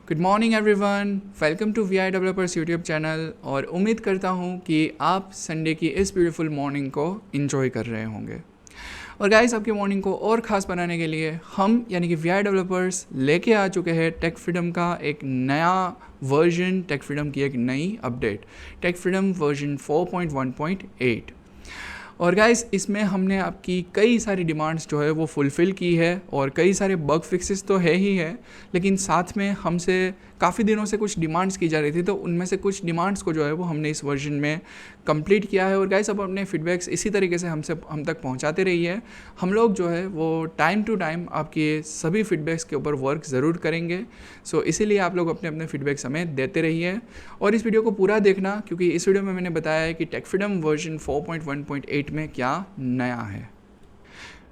Good morning everyone, welcome to V I developers YouTube channel. और उम्मीद करता हूँ कि आप संडे की इस ब्यूटीफुल मॉर्निंग को इन्जॉय कर रहे होंगे। और गाइस, आपकी मॉर्निंग को और ख़ास बनाने के लिए हम यानी कि वी आई डेवलपर्स लेके आ चुके हैं टेक फ्रीडम का एक नया वर्जन, टेक फ्रीडम की एक नई अपडेट, टेक फ्रीडम वर्जन 4.1.8। और गाइस, इसमें हमने आपकी कई सारी डिमांड्स जो है वो फुलफ़िल की है और कई सारे बग फिक्सेस तो है ही है, लेकिन साथ में हमसे काफ़ी दिनों से कुछ डिमांड्स की जा रही थी, तो उनमें से कुछ डिमांड्स को जो है वो हमने इस वर्जन में कंप्लीट किया है। और गाइस, अब अपने फीडबैक्स इसी तरीके से हम तक पहुंचाते रहिए। हम लोग जो है वो टाइम टू टाइम आपके सभी फीडबैक्स के ऊपर वर्क ज़रूर करेंगे। सो इसीलिए आप लोग अपने अपने फीडबैक्स हमें देते रहिए और इस वीडियो को पूरा देखना, क्योंकि इस वीडियो में मैंने बताया है कि टेक फ्रीडम वर्जन 4.1.8 में क्या नया है।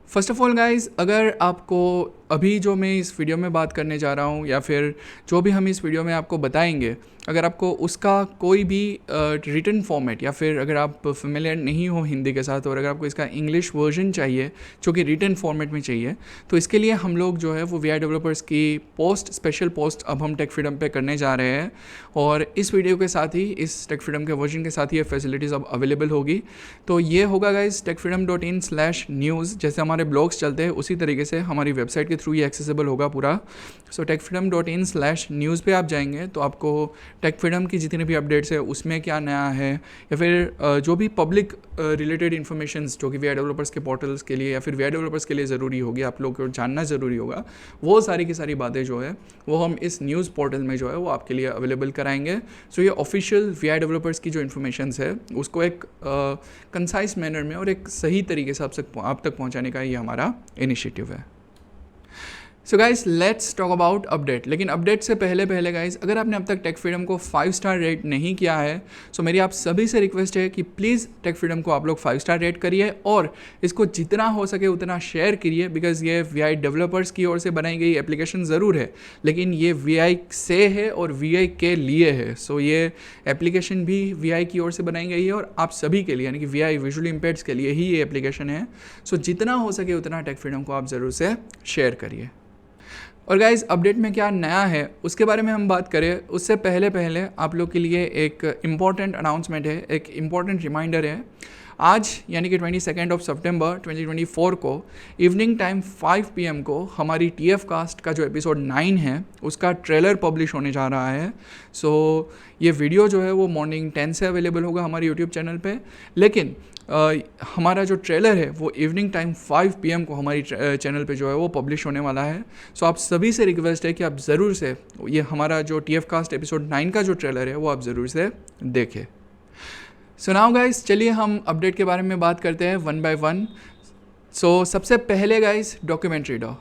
फर्स्ट ऑफ ऑल गाइज, अगर आपको अभी जो मैं इस वीडियो में बात करने जा रहा हूँ या फिर जो भी हम इस वीडियो में आपको बताएंगे, अगर आपको उसका कोई भी रिटन फॉर्मेट या फिर अगर आप फेमिलियर नहीं हो हिंदी के साथ और अगर आपको इसका इंग्लिश वर्जन चाहिए जो कि रिटन फॉर्मेट में चाहिए, तो इसके लिए हम लोग जो है वो वी आई डेवलपर्स की स्पेशल पोस्ट अब हम टेक फ्रीडम पे करने जा रहे हैं। और इस वीडियो के साथ ही, इस टेक फ्रीडम के वर्जन के साथ ही ये फैसिलिटीज़ अब अवेलेबल होगी। तो ये होगा गाइज techfreedom.in/news। जैसे हमारे ब्लॉग्स चलते हैं उसी तरीके से हमारी वेबसाइट के थ्रू ये एक्सेसिबल होगा पूरा। सो techfreedom.in/news पे आप जाएंगे तो आपको टेक फ्रीडम की जितनी भी अपडेट्स है उसमें क्या नया है, या फिर जो भी पब्लिक रिलेटेड इन्फॉर्मेशंस जो कि वी आई डेवलपर्स के पोर्टल्स के लिए या फिर वी आई डेवलपर्स के लिए ज़रूरी होगी, आप लोग को जानना ज़रूरी होगा, वो सारी की सारी बातें जो है वो हम इस न्यूज़ पोर्टल में जो है वो आपके लिए अवेलेबल कराएंगे। सो ये ऑफिशियल वी आई डेवलपर्स की जो इन्फॉर्मेशंस है उसको एक कंसाइज मैनर में और एक सही तरीके से आप तक पहुँचाने का ये हमारा इनिशिएटिव है। So guys, let's talk about update. लेकिन अपडेट से पहले गाइज, अगर आपने अब तक टेक फ्रीडम को 5 स्टार रेट नहीं किया है, सो मेरी आप सभी से रिक्वेस्ट है कि प्लीज़ टेक फ्रीडम को आप लोग 5 स्टार रेट करिए और इसको जितना हो सके उतना शेयर करिए। बिकॉज ये वी आई डेवलपर्स की ओर से बनाई गई एप्लीकेशन ज़रूर है, लेकिन ये वी आई से है और वी आई के लिए है। सो ये एप्लीकेशन भी वी आई की ओर से बनाई गई है और आप सभी के लिए यानी कि वी आई विजुअली इम्पेयर्ड्स के लिए ही ये एप्लीकेशन है। सो जितना हो सके उतना टेक फ्रीडम को आप ज़रूर से शेयर करिए। और गाइज, अपडेट में क्या नया है उसके बारे में हम बात करें उससे पहले आप लोग के लिए एक इम्पॉर्टेंट अनाउंसमेंट है, एक इम्पॉर्टेंट रिमाइंडर है। आज यानी कि 22 सितंबर 2024 को इवनिंग टाइम 5 PM को हमारी TF कास्ट का जो एपिसोड 9 है उसका ट्रेलर पब्लिश होने जा रहा है। सो ये वीडियो जो है वो मॉर्निंग 10 से अवेलेबल होगा हमारे यूट्यूब चैनल पे, लेकिन हमारा जो ट्रेलर है वो इवनिंग टाइम 5 PM को हमारी चैनल पे जो है वो पब्लिश होने वाला है। सो आप सभी से रिक्वेस्ट है कि आप ज़रूर से ये हमारा जो TF कास्ट एपिसोड 9 का जो ट्रेलर है वो आप ज़रूर से देखें। सो नाउ गाइस, चलिए हम अपडेट के बारे में बात करते हैं वन बाय वन। सो सबसे पहले गाइस, डॉक्यूमेंट रीडर।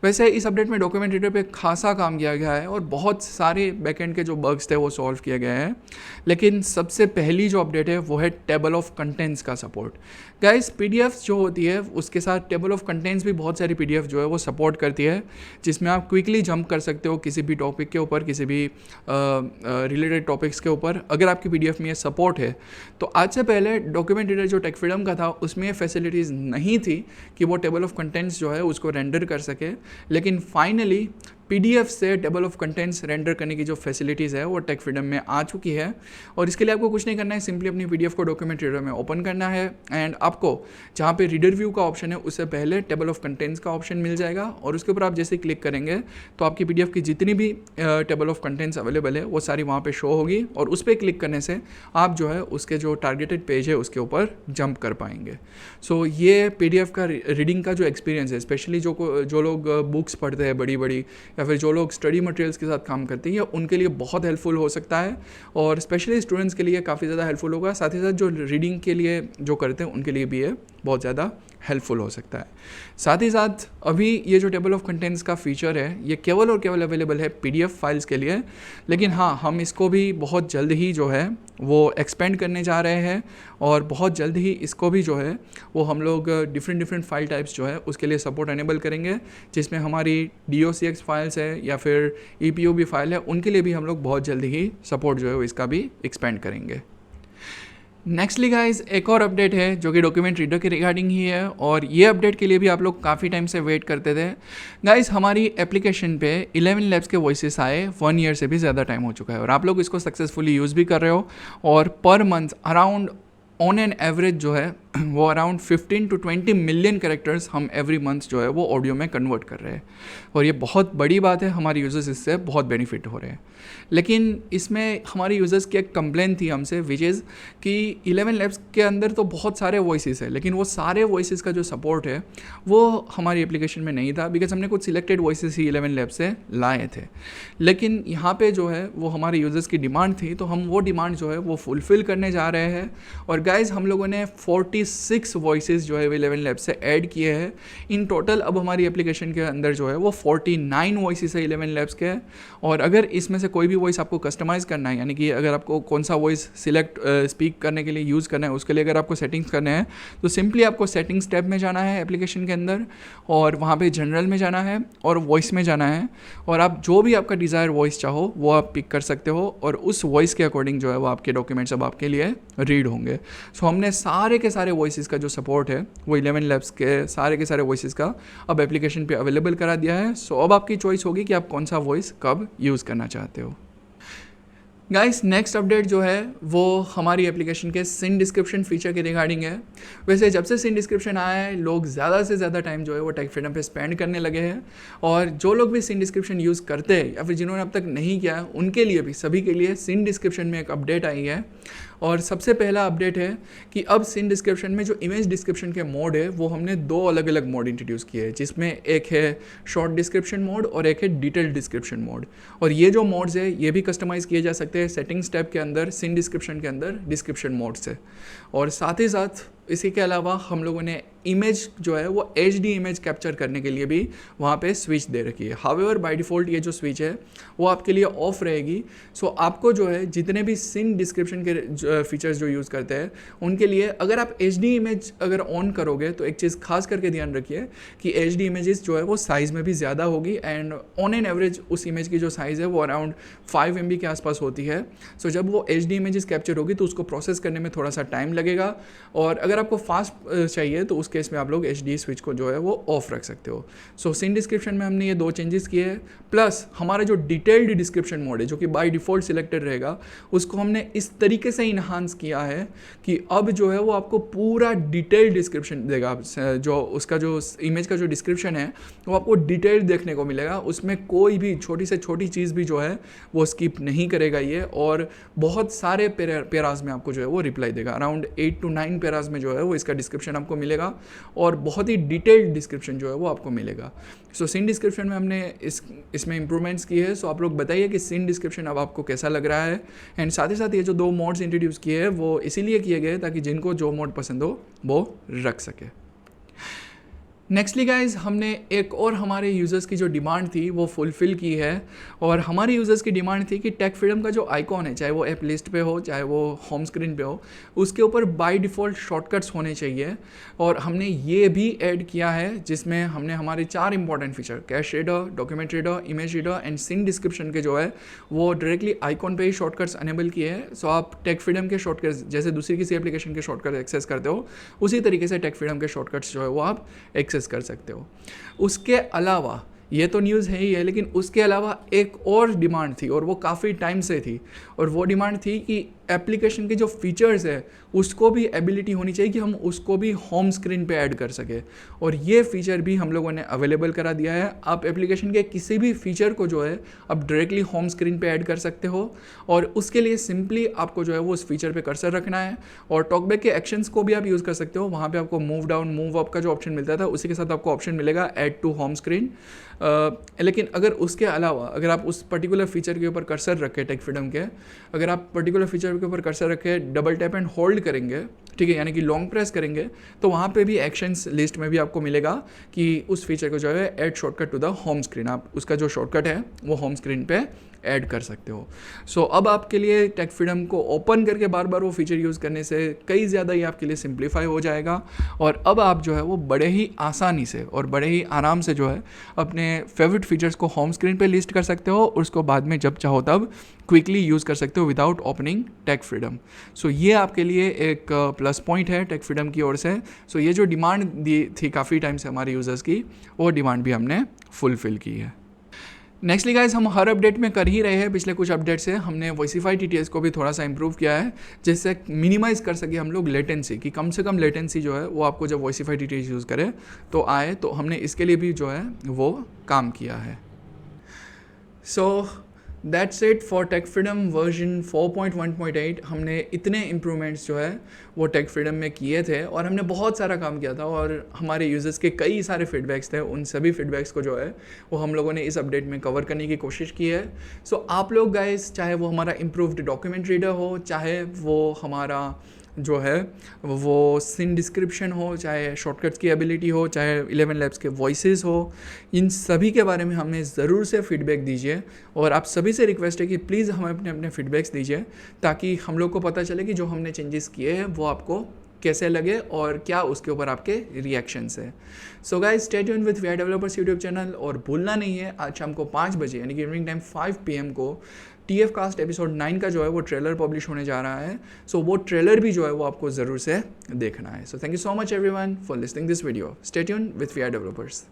वैसे इस अपडेट में डॉक्यूमेंट रीडर पे खासा काम किया गया है और बहुत सारे बैकएंड के जो बग्स थे वो सॉल्व किए गए हैं, लेकिन सबसे पहली जो अपडेट है वो है टेबल ऑफ कंटेंट्स का सपोर्ट। गाइस, पीडीएफ जो होती है उसके साथ टेबल ऑफ कंटेंट्स भी बहुत सारी पीडीएफ जो है वो सपोर्ट करती है, जिसमें आप क्विकली जंप कर सकते हो किसी भी टॉपिक के ऊपर, किसी भी रिलेटेड टॉपिक्स के ऊपर, अगर आपकी पीडीएफ में ये सपोर्ट है। तो आज से पहले डॉक्यूमेंट रीडर जो टेक फ्रीडम का था उसमें ये फैसिलिटीज़ नहीं थी कि वो टेबल ऑफ कंटेंट्स जो है उसको रेंडर कर सके, लेकिन फाइनली पीडीएफ से टेबल ऑफ कंटेंट्स रेंडर करने की जो फैसिलिटीज़ है वो टेक फ्रीडम में आ चुकी है। और इसके लिए आपको कुछ नहीं करना है, सिंपली अपनी पीडीएफ को डॉक्यूमेंट रीडर में ओपन करना है एंड आपको जहाँ पे रीडर व्यू का ऑप्शन है उससे पहले टेबल ऑफ कंटेंट्स का ऑप्शन मिल जाएगा और उसके ऊपर आप जैसे क्लिक करेंगे तो आपकी पीडीएफ की जितनी भी टेबल ऑफ कंटेंट्स अवेलेबल है वो सारी वहाँ पर शो होगी और उस पर क्लिक करने से आप जो है उसके जो टारगेटेड पेज है उसके ऊपर जंप कर पाएंगे। सो ये पीडीएफ का रीडिंग का जो एक्सपीरियंस है, स्पेशली जो लोग बुक्स पढ़ते हैं बड़ी या फिर जो लोग स्टडी मटेरियल्स के साथ काम करते हैं, उनके लिए बहुत हेल्पफुल हो सकता है और स्पेशली स्टूडेंट्स के लिए काफ़ी ज़्यादा हेल्पफुल होगा। साथ ही साथ जो रीडिंग के लिए जो करते हैं उनके लिए भी ये बहुत ज़्यादा हेल्पफुल हो सकता है। साथ ही साथ अभी ये जो टेबल ऑफ कंटेंट्स का फीचर है ये केवल और केवल अवेलेबल है पीडीएफ फाइल्स के लिए, लेकिन हाँ, हम इसको भी बहुत जल्द ही जो है वो एक्सपेंड करने जा रहे हैं और बहुत जल्द ही इसको भी जो है वो हम लोग डिफरेंट फाइल टाइप्स जो है उसके लिए सपोर्ट एनेबल करेंगे, जिसमें हमारी docx फाइल्स है या फिर EPUB फाइल है उनके लिए भी हम लोग बहुत जल्द ही सपोर्ट जो है वो इसका भी एक्सपेंड करेंगे। नेक्स्टली गाइज एक और अपडेट है जो कि डॉक्यूमेंट रीडर के रिगार्डिंग ही है, और ये अपडेट के लिए भी आप लोग काफ़ी टाइम से वेट करते थे। गाइज हमारी एप्लीकेशन पे 11 लैब्स के वॉइसेस आए 1 ईयर से भी ज़्यादा टाइम हो चुका है, और आप लोग इसको सक्सेसफुली यूज़ भी कर रहे हो, और per month around on an average जो है वो अराउंड 15 to 20 मिलियन कैरेक्टर्स हम एवरी मंथ जो है वो ऑडियो में कन्वर्ट कर रहे हैं, और ये बहुत बड़ी बात है। हमारे यूज़र्स इससे बहुत बेनिफिट हो रहे हैं। लेकिन इसमें हमारे यूज़र्स की एक कंप्लेन थी हमसे, विच इज़ कि 11 लैब्स के अंदर तो बहुत सारे वॉइसेस है, लेकिन वो सारे वॉइसेस का जो सपोर्ट है वो हमारी एप्लीकेशन में नहीं था, बिकॉज हमने कुछ सिलेक्टेड वॉइसेस ही 11 लैब्स से लाए थे। लेकिन यहाँ पे जो है वो हमारे यूज़र्स की डिमांड थी, तो हम वो डिमांड जो है वो फुलफ़िल करने जा रहे हैं। और गाइज हम लोगों ने 46 वॉइसेस जो है 11 लैब्स से ऐड किए हैं। इन टोटल अब हमारी एप्लीकेशन के अंदर जो है वो 49 वॉइसेस है 11 लैब्स के। और अगर इसमें से कोई भी वॉइस आपको कस्टमाइज़ करना है, यानी कि अगर आपको कौन सा वॉइस सिलेक्ट स्पीक करने के लिए यूज़ करना है, उसके लिए अगर आपको सेटिंग्स करने हैं तो सिंपली आपको सेटिंग्स टैब में जाना है एप्लीकेशन के अंदर, और वहाँ पे जनरल में जाना है और वॉइस में जाना है, और आप जो भी आपका डिज़ायर वॉइस चाहो वो आप पिक कर सकते हो, और उस वॉइस के अकॉर्डिंग जो है वो आपके डॉक्यूमेंट्स अब आपके लिए रीड होंगे। सो हमने सारे के सारे वॉइसेस का जो सपोर्ट है वो 11 लैब्स के सारे वॉइसेस का अब एप्लीकेशन पे अवेलेबल करा दिया है। सो अब आपकी चॉइस होगी कि आप कौन सा वॉइस कब यूज़ करना चाहते हो। गाइस नेक्स्ट अपडेट जो है वो हमारी एप्लीकेशन के सिन डिस्क्रिप्शन फीचर के रिगार्डिंग है। वैसे जब से सिन डिस्क्रिप्शन आया है लोग ज़्यादा से ज़्यादा टाइम जो है वो टेक फ्रीडम पे स्पेंड करने लगे हैं, और जो लोग भी सिन डिस्क्रिप्शन यूज़ करते हैं या फिर जिन्होंने अब तक नहीं किया उनके लिए भी, सभी के लिए सिन डिस्क्रिप्शन में एक अपडेट आई है। और सबसे पहला अपडेट है कि अब सिन डिस्क्रिप्शन में जो इमेज डिस्क्रिप्शन के मोड है वो हमने 2 अलग अलग मोड इंट्रोड्यूस किए हैं, जिसमें एक है शॉर्ट डिस्क्रिप्शन मोड और एक है डिटेल्ड डिस्क्रिप्शन मोड। और ये जो मोड्स है ये भी कस्टमाइज़ किए जा सकते हैं सेटिंग्स टैब के अंदर सिन डिस्क्रिप्शन के अंदर डिस्क्रिप्शन मोड से। और साथ ही साथ इसी के अलावा हम लोगों ने इमेज जो है वो HD इमेज कैप्चर करने के लिए भी वहाँ पे स्विच दे रखी है। हावेवर बाय डिफ़ॉल्ट ये जो स्विच है वो आपके लिए ऑफ रहेगी। सो आपको जो है जितने भी सिन डिस्क्रिप्शन के फीचर्स जो यूज़ करते हैं उनके लिए अगर आप HD इमेज अगर ऑन करोगे तो एक चीज़ खास करके ध्यान रखिए कि HD इमेजेस जो है वो साइज़ में भी ज़्यादा होगी, एंड ऑन एन एवरेज उस इमेज की जो साइज़ है वो अराउंड 5 MB के आसपास होती है। सो जब वो HD इमेजेस कैप्चर होगी तो उसको प्रोसेस करने में थोड़ा सा टाइम लगेगा, और अगर आपको फास्ट चाहिए तो उस केस में आप लोग HD स्विच को जो है वो ऑफ रख सकते हो। सो सिन डिस्क्रिप्शन में हमने ये 2 चेंजेस किए हैं, प्लस हमारा जो डिटेल्ड डिस्क्रिप्शन मोड है जो कि बाय डिफ़ॉल्ट सिलेक्टेड रहेगा उसको हमने इस तरीके से इन्हांस किया है कि अब जो है वो आपको पूरा डिटेल्ड डिस्क्रिप्शन देगा। जो उसका जो इमेज का जो डिस्क्रिप्शन है वो आपको डिटेल्ड देखने को मिलेगा, उसमें कोई भी छोटी से छोटी चीज़ भी जो है वो स्किप नहीं करेगा ये, और बहुत सारे पैराज में आपको जो है वो रिप्लाई देगा। अराउंड 8 to 9 पैराज में जो है वो इसका डिस्क्रिप्शन आपको मिलेगा, और बहुत ही डिटेल्ड डिस्क्रिप्शन जो है वो आपको मिलेगा। सो सिन डिस्क्रिप्शन में हमने इसमें इंप्रूवमेंट्स किए हैं। सो आप लोग बताइए कि सिन डिस्क्रिप्शन अब आपको कैसा लग रहा है। एंड साथ ही साथ ये जो 2 मोड्स इंट्रोड्यूस किए हैं वो इसीलिए किए गए ताकि जिनको जो मोड पसंद हो वो रख सके। नेक्स्टली गाइज हमने एक और हमारे यूज़र्स की जो डिमांड थी वो फुलफ़िल की है, और हमारे यूज़र्स की डिमांड थी कि टेक फ्रीडम का जो आइकॉन है, चाहे वो ऐप लिस्ट पे हो चाहे वो होम स्क्रीन पे हो, उसके ऊपर बाय डिफ़ॉल्ट शॉर्टकट्स होने चाहिए। और हमने ये भी ऐड किया है जिसमें हमने हमारे 4 important feature cash reader, document reader, image reader and scene description के जो है वो डायरेक्टली आइकॉन पे ही शॉर्टकट्स अनेबल किए हैं। सो आप टेक फ्रीडम के शॉर्टकट्स जैसे दूसरी किसी एप्लीकेशन के शॉर्टकट एक्सेस करते हो उसी तरीके से टेक फ्रीडम के शॉर्टकट्स जो है वो आप एक्सेस कर सकते हो। उसके अलावा ये तो न्यूज़ है ही है, लेकिन उसके अलावा एक और डिमांड थी और वो काफ़ी टाइम से थी, और वो डिमांड थी कि एप्लीकेशन के जो फीचर्स है उसको भी एबिलिटी होनी चाहिए कि हम उसको भी होम स्क्रीन पे ऐड कर सके, और ये फीचर भी हम लोगों ने अवेलेबल करा दिया है। आप एप्लीकेशन के किसी भी फीचर को जो है आप डायरेक्टली होम स्क्रीन पे ऐड कर सकते हो, और उसके लिए सिंपली आपको जो है वो उस फीचर पे कर्सर रखना है, और टॉकबैक के एक्शंस को भी आप यूज़ कर सकते हो। वहाँ पे आपको मूव डाउन मूव अप का जो ऑप्शन मिलता था उसी के साथ आपको ऑप्शन मिलेगा ऐड टू होम स्क्रीन। लेकिन अगर उसके अलावा अगर आप उस पर्टिकुलर फीचर के ऊपर कर्सर रखें टेक फ्रीडम के, अगर आप पर्टिकुलर फीचर के ऊपर कर्सर रखे डबल टैप एंड होल्ड करेंगे, ठीक है, यानी कि लॉन्ग प्रेस करेंगे, तो वहाँ पे भी एक्शंस लिस्ट में भी आपको मिलेगा कि उस फीचर को जो है add shortcut to the home screen, आप उसका जो शॉर्टकट है वो होम स्क्रीन पे ऐड कर सकते हो। सो अब आपके लिए टेक फ्रीडम को ओपन करके बार बार वो फीचर यूज़ करने से कई ज़्यादा ये आपके लिए सिंप्लीफाई हो जाएगा, और अब आप जो है वो बड़े ही आसानी से और बड़े ही आराम से जो है अपने फेवरेट फीचर्स को होम स्क्रीन पे लिस्ट कर सकते हो और उसको बाद में जब चाहो तब क्विकली यूज़ कर सकते हो विदाउट ओपनिंग टेक फ्रीडम। सो ये आपके लिए एक प्लस पॉइंट है टेक फ्रीडम की ओर से। सो ये जो डिमांड दी थी काफ़ी टाइम से हमारे यूज़र्स की, वो डिमांड भी हमने फुलफ़िल की है। नेक्स्टली गाइज, हम हर अपडेट में कर ही रहे हैं, पिछले कुछ अपडेट से हमने वॉइसिफाई TTS को भी थोड़ा सा इंप्रूव किया है, जिससे मिनिमाइज़ कर सके हम लोग लेटेंसी की, कम से कम लेटेंसी जो है वो आपको जब वॉइसिफाई TTS यूज़ करे तो आए, तो हमने इसके लिए भी जो है वो काम किया है। So that's it for tech freedom version 4.1.8। हमने इतने इम्प्रूवमेंट्स जो है वो टेक फ्रीडम में किए थे और हमने बहुत सारा काम किया था और हमारे यूज़र्स के कई सारे फीडबैक्स थे। उन सभी फीडबैक्स को जो है वो हम लोगों ने इस अपडेट में कवर करने की कोशिश की है। सो आप लोग गाइस, चाहे वो हमारा इम्प्रूव्ड डॉक्यूमेंट रीडर हो, चाहे वो हमारा जो है वो सिन डिस्क्रिप्शन हो, चाहे शॉर्टकट्स की एबिलिटी हो, चाहे 11 लैब्स के वॉइसेस हो, इन सभी के बारे में हमें ज़रूर से फीडबैक दीजिए। और आप सभी से रिक्वेस्ट है कि प्लीज़ हमें अपने अपने फीडबैक्स दीजिए, ताकि हम लोग को पता चले कि जो हमने चेंजेस किए हैं वो आपको कैसे लगे और क्या उसके ऊपर आपके रिएक्शंस है। So guys, stay tuned with VI developers YouTube channel, और भूलना नहीं है आज शाम को 5 बजे यानी कि इवनिंग टाइम 5 PM को TF कास्ट एपिसोड 9 का जो है वो ट्रेलर पब्लिश होने जा रहा है। सो वो ट्रेलर भी जो है वो आपको ज़रूर से देखना है। So thank you so much everyone for listening this video. Stay tuned with VI developers.